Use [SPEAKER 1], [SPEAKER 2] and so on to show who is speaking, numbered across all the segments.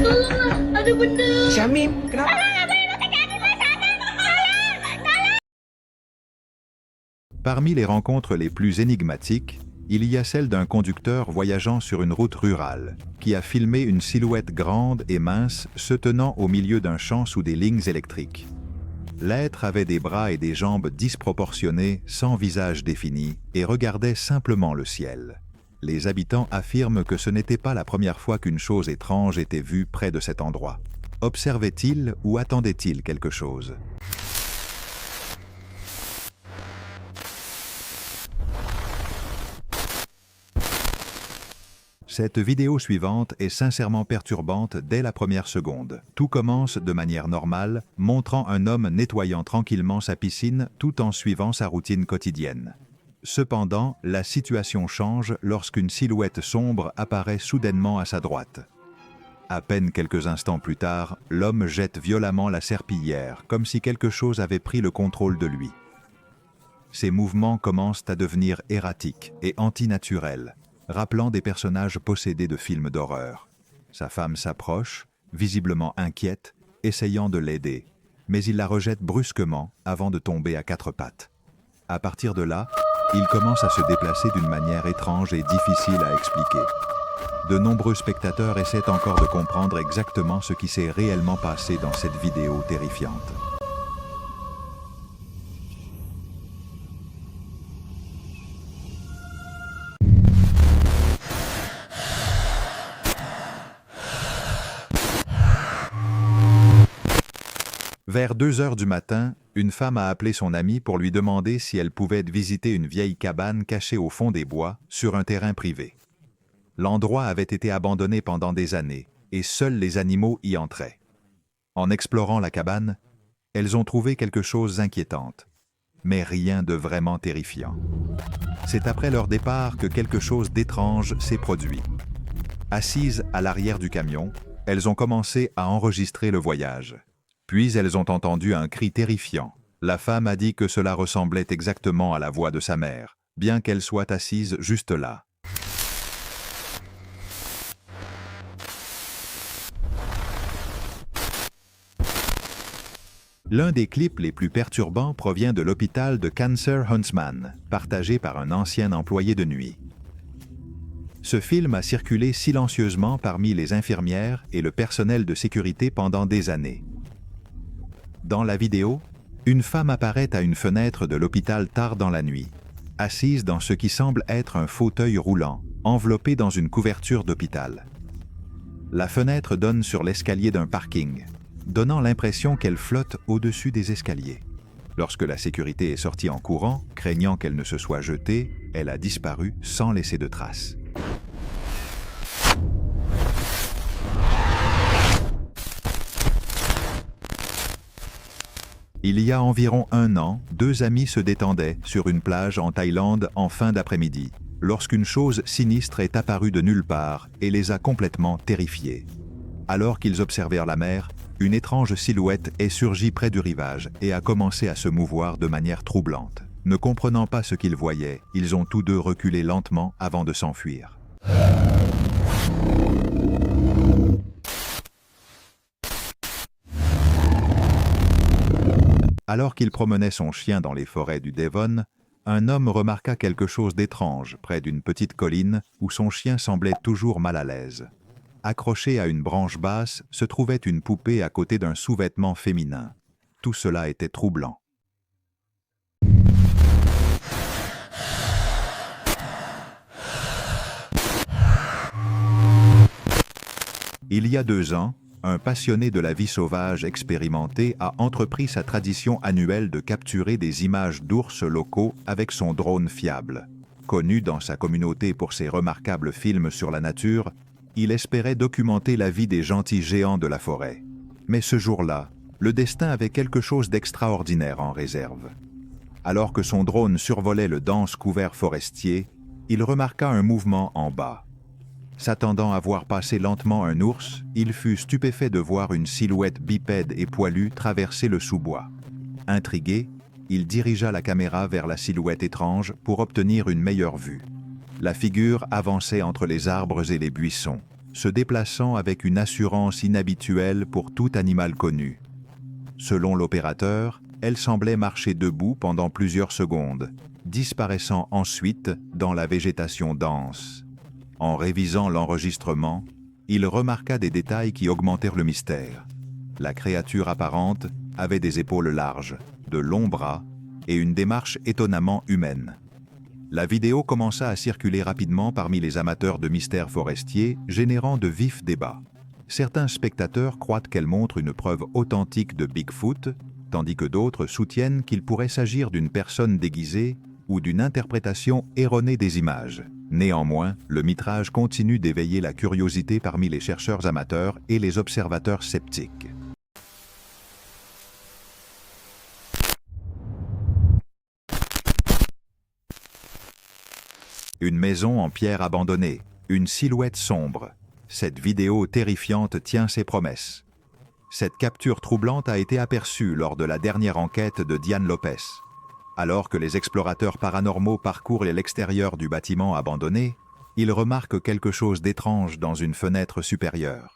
[SPEAKER 1] Tolonglah, ada benda.
[SPEAKER 2] Syamim, kenapa?
[SPEAKER 3] Parmi les rencontres les plus énigmatiques, il y a celle d'un conducteur voyageant sur une route rurale, qui a filmé une silhouette grande et mince se tenant au milieu d'un champ sous des lignes électriques. L'être avait des bras et des jambes disproportionnés, sans visage défini, et regardait simplement le ciel. Les habitants affirment que ce n'était pas la première fois qu'une chose étrange était vue près de cet endroit. Observait-il ou attendait-il quelque chose ? Cette vidéo suivante est sincèrement perturbante dès la première seconde. Tout commence de manière normale, montrant un homme nettoyant tranquillement sa piscine tout en suivant sa routine quotidienne. Cependant, la situation change lorsqu'une silhouette sombre apparaît soudainement à sa droite. À peine quelques instants plus tard, l'homme jette violemment la serpillière, comme si quelque chose avait pris le contrôle de lui. Ses mouvements commencent à devenir erratiques et antinaturels, rappelant des personnages possédés de films d'horreur. Sa femme s'approche, visiblement inquiète, essayant de l'aider, mais il la rejette brusquement avant de tomber à quatre pattes. À partir de là, il commence à se déplacer d'une manière étrange et difficile à expliquer. De nombreux spectateurs essaient encore de comprendre exactement ce qui s'est réellement passé dans cette vidéo terrifiante. Vers 2 heures du matin, une femme a appelé son amie pour lui demander si elle pouvait visiter une vieille cabane cachée au fond des bois, sur un terrain privé. L'endroit avait été abandonné pendant des années, et seuls les animaux y entraient. En explorant la cabane, elles ont trouvé quelque chose d'inquiétante, mais rien de vraiment terrifiant. C'est après leur départ que quelque chose d'étrange s'est produit. Assises à l'arrière du camion, elles ont commencé à enregistrer le voyage. Puis elles ont entendu un cri terrifiant. La femme a dit que cela ressemblait exactement à la voix de sa mère, bien qu'elle soit assise juste là. L'un des clips les plus perturbants provient de l'hôpital de Cancer Huntsman, partagé par un ancien employé de nuit. Ce film a circulé silencieusement parmi les infirmières et le personnel de sécurité pendant des années. Dans la vidéo, une femme apparaît à une fenêtre de l'hôpital tard dans la nuit, assise dans ce qui semble être un fauteuil roulant, enveloppé dans une couverture d'hôpital. La fenêtre donne sur l'escalier d'un parking, donnant l'impression qu'elle flotte au-dessus des escaliers. Lorsque la sécurité est sortie en courant, craignant qu'elle ne se soit jetée, elle a disparu sans laisser de traces. Il y a environ 1 an, 2 amis se détendaient sur une plage en Thaïlande en fin d'après-midi, lorsqu'une chose sinistre est apparue de nulle part et les a complètement terrifiés. Alors qu'ils observèrent la mer, une étrange silhouette est surgie près du rivage et a commencé à se mouvoir de manière troublante. Ne comprenant pas ce qu'ils voyaient, ils ont tous deux reculé lentement avant de s'enfuir. Alors qu'il promenait son chien dans les forêts du Devon, un homme remarqua quelque chose d'étrange près d'une petite colline où son chien semblait toujours mal à l'aise. Accrochée à une branche basse se trouvait une poupée à côté d'un sous-vêtement féminin. Tout cela était troublant. Il y a 2 ans, un passionné de la vie sauvage expérimenté a entrepris sa tradition annuelle de capturer des images d'ours locaux avec son drone fiable. Connu dans sa communauté pour ses remarquables films sur la nature, il espérait documenter la vie des gentils géants de la forêt. Mais ce jour-là, le destin avait quelque chose d'extraordinaire en réserve. Alors que son drone survolait le dense couvert forestier, il remarqua un mouvement en bas. S'attendant à voir passer lentement un ours, il fut stupéfait de voir une silhouette bipède et poilue traverser le sous-bois. Intrigué, il dirigea la caméra vers la silhouette étrange pour obtenir une meilleure vue. La figure avançait entre les arbres et les buissons, se déplaçant avec une assurance inhabituelle pour tout animal connu. Selon l'opérateur, elle semblait marcher debout pendant plusieurs secondes, disparaissant ensuite dans la végétation dense. En révisant l'enregistrement, il remarqua des détails qui augmentèrent le mystère. La créature apparente avait des épaules larges, de longs bras et une démarche étonnamment humaine. La vidéo commença à circuler rapidement parmi les amateurs de mystères forestiers, générant de vifs débats. Certains spectateurs croient qu'elle montre une preuve authentique de Bigfoot, tandis que d'autres soutiennent qu'il pourrait s'agir d'une personne déguisée ou d'une interprétation erronée des images. Néanmoins, le mitrage continue d'éveiller la curiosité parmi les chercheurs amateurs et les observateurs sceptiques. Une maison en pierre abandonnée, une silhouette sombre. Cette vidéo terrifiante tient ses promesses. Cette capture troublante a été aperçue lors de la dernière enquête de Diane Lopez. Alors que les explorateurs paranormaux parcourent l'extérieur du bâtiment abandonné, ils remarquent quelque chose d'étrange dans une fenêtre supérieure.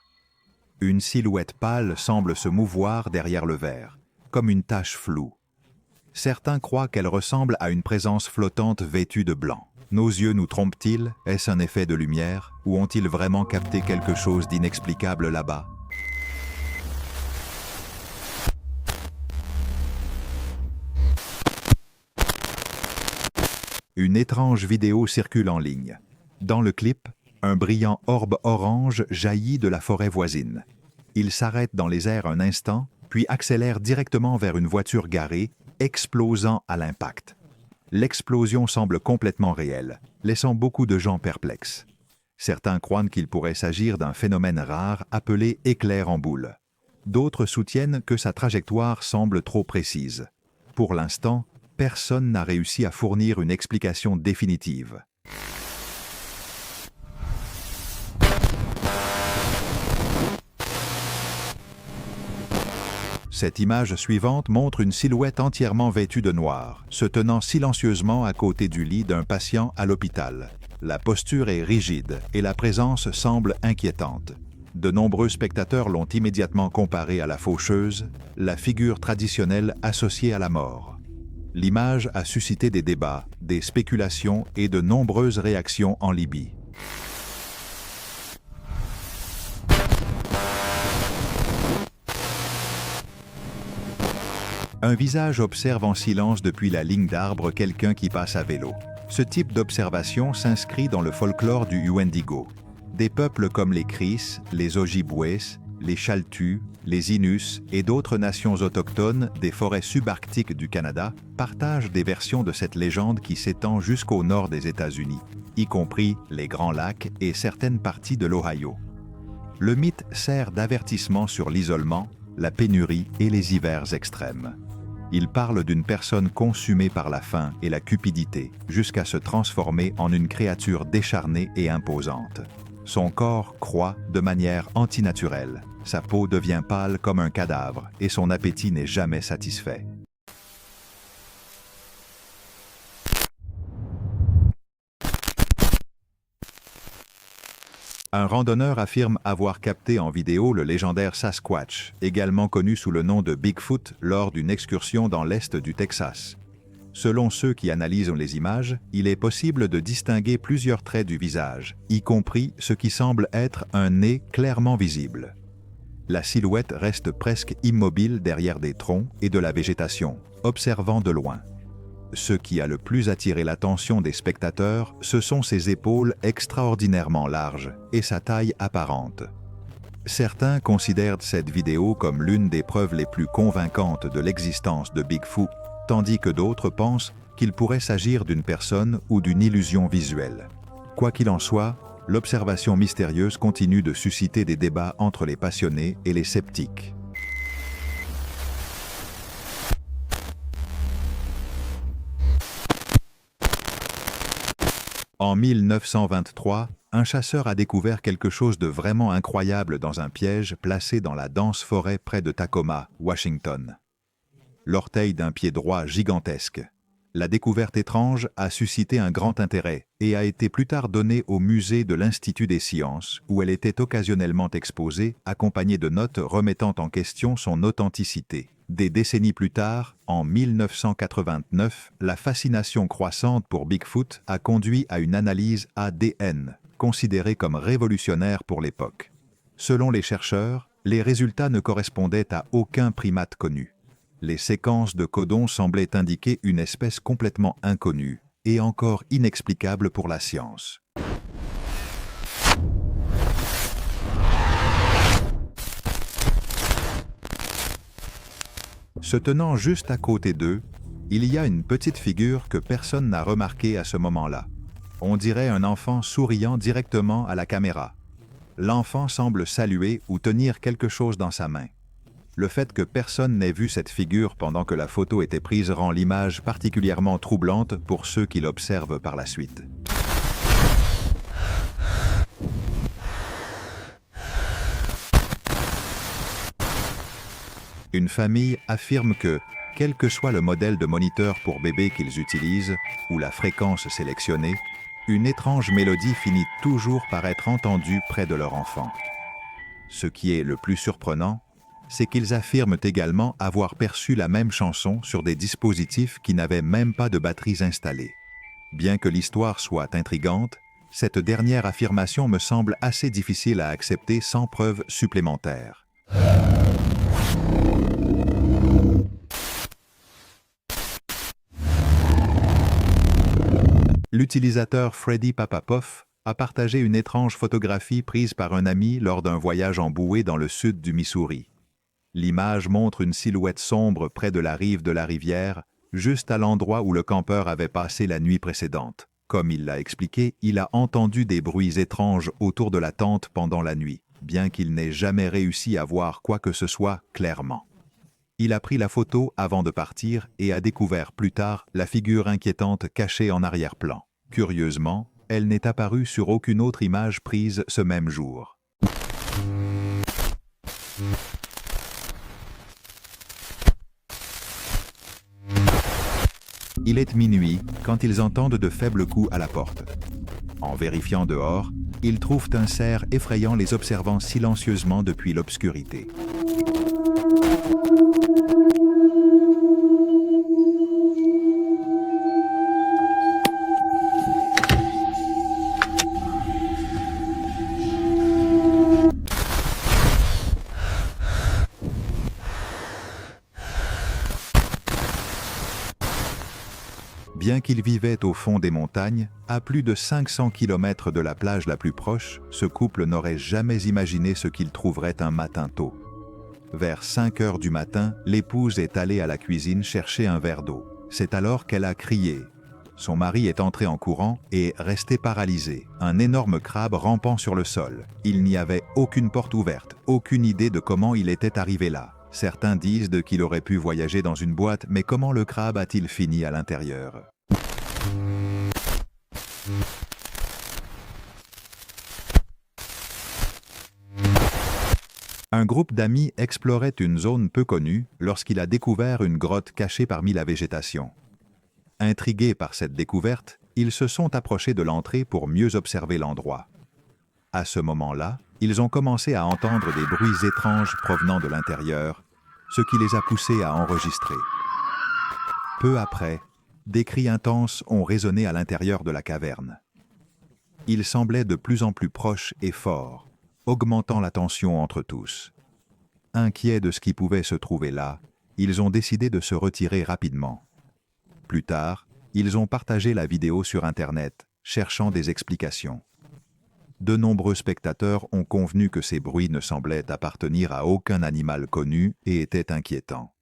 [SPEAKER 3] Une silhouette pâle semble se mouvoir derrière le verre, comme une tache floue. Certains croient qu'elle ressemble à une présence flottante vêtue de blanc. Nos yeux nous trompent-ils? Est-ce un effet de lumière? Ou ont-ils vraiment capté quelque chose d'inexplicable là-bas? Une étrange vidéo circule en ligne. Dans le clip, un brillant orbe orange jaillit de la forêt voisine. Il s'arrête dans les airs un instant, puis accélère directement vers une voiture garée, explosant à l'impact. L'explosion semble complètement réelle, laissant beaucoup de gens perplexes. Certains croient qu'il pourrait s'agir d'un phénomène rare appelé éclair en boule. D'autres soutiennent que sa trajectoire semble trop précise. Pour l'instant, personne n'a réussi à fournir une explication définitive. Cette image suivante montre une silhouette entièrement vêtue de noir, se tenant silencieusement à côté du lit d'un patient à l'hôpital. La posture est rigide et la présence semble inquiétante. De nombreux spectateurs l'ont immédiatement comparée à la faucheuse, la figure traditionnelle associée à la mort. L'image a suscité des débats, des spéculations et de nombreuses réactions en Libye. Un visage observe en silence depuis la ligne d'arbres quelqu'un qui passe à vélo. Ce type d'observation s'inscrit dans le folklore du Wendigo. Des peuples comme les Cris, les Ojibwés, les Chaltus, les Inus et d'autres nations autochtones des forêts subarctiques du Canada partagent des versions de cette légende qui s'étend jusqu'au nord des États-Unis, y compris les Grands Lacs et certaines parties de l'Ohio. Le mythe sert d'avertissement sur l'isolement, la pénurie et les hivers extrêmes. Il parle d'une personne consumée par la faim et la cupidité, jusqu'à se transformer en une créature décharnée et imposante. Son corps croît de manière antinaturelle, sa peau devient pâle comme un cadavre et son appétit n'est jamais satisfait. Un randonneur affirme avoir capté en vidéo le légendaire Sasquatch, également connu sous le nom de Bigfoot, lors d'une excursion dans l'est du Texas. Selon ceux qui analysent les images, il est possible de distinguer plusieurs traits du visage, y compris ce qui semble être un nez clairement visible. La silhouette reste presque immobile derrière des troncs et de la végétation, observant de loin. Ce qui a le plus attiré l'attention des spectateurs, ce sont ses épaules extraordinairement larges et sa taille apparente. Certains considèrent cette vidéo comme l'une des preuves les plus convaincantes de l'existence de Bigfoot, tandis que d'autres pensent qu'il pourrait s'agir d'une personne ou d'une illusion visuelle. Quoi qu'il en soit, l'observation mystérieuse continue de susciter des débats entre les passionnés et les sceptiques. En 1923, un chasseur a découvert quelque chose de vraiment incroyable dans un piège placé dans la dense forêt près de Tacoma, Washington. L'orteil d'un pied droit gigantesque. La découverte étrange a suscité un grand intérêt et a été plus tard donnée au musée de l'Institut des sciences, où elle était occasionnellement exposée, accompagnée de notes remettant en question son authenticité. Des décennies plus tard, en 1989, la fascination croissante pour Bigfoot a conduit à une analyse ADN, considérée comme révolutionnaire pour l'époque. Selon les chercheurs, les résultats ne correspondaient à aucun primate connu. Les séquences de codons semblaient indiquer une espèce complètement inconnue et encore inexplicable pour la science. Se tenant juste à côté d'eux, il y a une petite figure que personne n'a remarquée à ce moment-là. On dirait un enfant souriant directement à la caméra. L'enfant semble saluer ou tenir quelque chose dans sa main. Le fait que personne n'ait vu cette figure pendant que la photo était prise rend l'image particulièrement troublante pour ceux qui l'observent par la suite. Une famille affirme que, quel que soit le modèle de moniteur pour bébé qu'ils utilisent ou la fréquence sélectionnée, une étrange mélodie finit toujours par être entendue près de leur enfant. Ce qui est le plus surprenant, c'est qu'ils affirment également avoir perçu la même chanson sur des dispositifs qui n'avaient même pas de batteries installées. Bien que l'histoire soit intrigante, cette dernière affirmation me semble assez difficile à accepter sans preuves supplémentaires. L'utilisateur Freddy Papapoff a partagé une étrange photographie prise par un ami lors d'un voyage en bouée dans le sud du Missouri. L'image montre une silhouette sombre près de la rive de la rivière, juste à l'endroit où le campeur avait passé la nuit précédente. Comme il l'a expliqué, il a entendu des bruits étranges autour de la tente pendant la nuit, bien qu'il n'ait jamais réussi à voir quoi que ce soit clairement. Il a pris la photo avant de partir et a découvert plus tard la figure inquiétante cachée en arrière-plan. Curieusement, elle n'est apparue sur aucune autre image prise ce même jour. Il est minuit quand ils entendent de faibles coups à la porte. En vérifiant dehors, ils trouvent un cerf effrayant les observant silencieusement depuis l'obscurité. Bien qu'ils vivaient au fond des montagnes, à plus de 500 km de la plage la plus proche, ce couple n'aurait jamais imaginé ce qu'ils trouveraient un matin tôt. Vers 5 heures du matin, l'épouse est allée à la cuisine chercher un verre d'eau. C'est alors qu'elle a crié. Son mari est entré en courant et resté paralysé, un énorme crabe rampant sur le sol. Il n'y avait aucune porte ouverte, aucune idée de comment il était arrivé là. Certains disent qu'il aurait pu voyager dans une boîte, mais comment le crabe a-t-il fini à l'intérieur ? Un groupe d'amis explorait une zone peu connue lorsqu'il a découvert une grotte cachée parmi la végétation. Intrigués par cette découverte, ils se sont approchés de l'entrée pour mieux observer l'endroit. À ce moment-là, ils ont commencé à entendre des bruits étranges provenant de l'intérieur, ce qui les a poussés à enregistrer. Peu après, des cris intenses ont résonné à l'intérieur de la caverne. Ils semblaient de plus en plus proches et forts, augmentant la tension entre tous. Inquiets de ce qui pouvait se trouver là, ils ont décidé de se retirer rapidement. Plus tard, ils ont partagé la vidéo sur Internet, cherchant des explications. De nombreux spectateurs ont convenu que ces bruits ne semblaient appartenir à aucun animal connu et étaient inquiétants.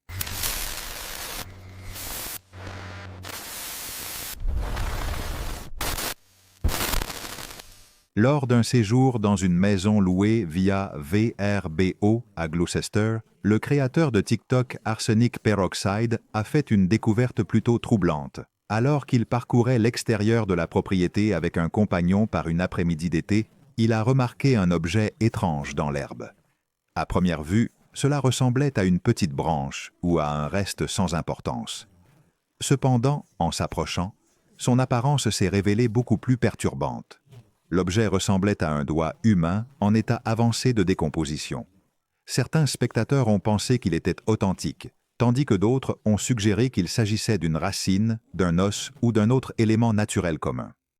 [SPEAKER 3] Lors d'un séjour dans une maison louée via VRBO à Gloucester, le créateur de TikTok Arsenic Peroxide a fait une découverte plutôt troublante. Alors qu'il parcourait l'extérieur de la propriété avec un compagnon par une après-midi d'été, il a remarqué un objet étrange dans l'herbe. À première vue, cela ressemblait à une petite branche ou à un reste sans importance. Cependant, en s'approchant, son apparence s'est révélée beaucoup plus perturbante. L'objet ressemblait à un doigt humain en état avancé de décomposition. Certains spectateurs ont pensé qu'il était authentique, tandis que d'autres ont suggéré qu'il s'agissait d'une racine, d'un os ou d'un autre élément naturel commun.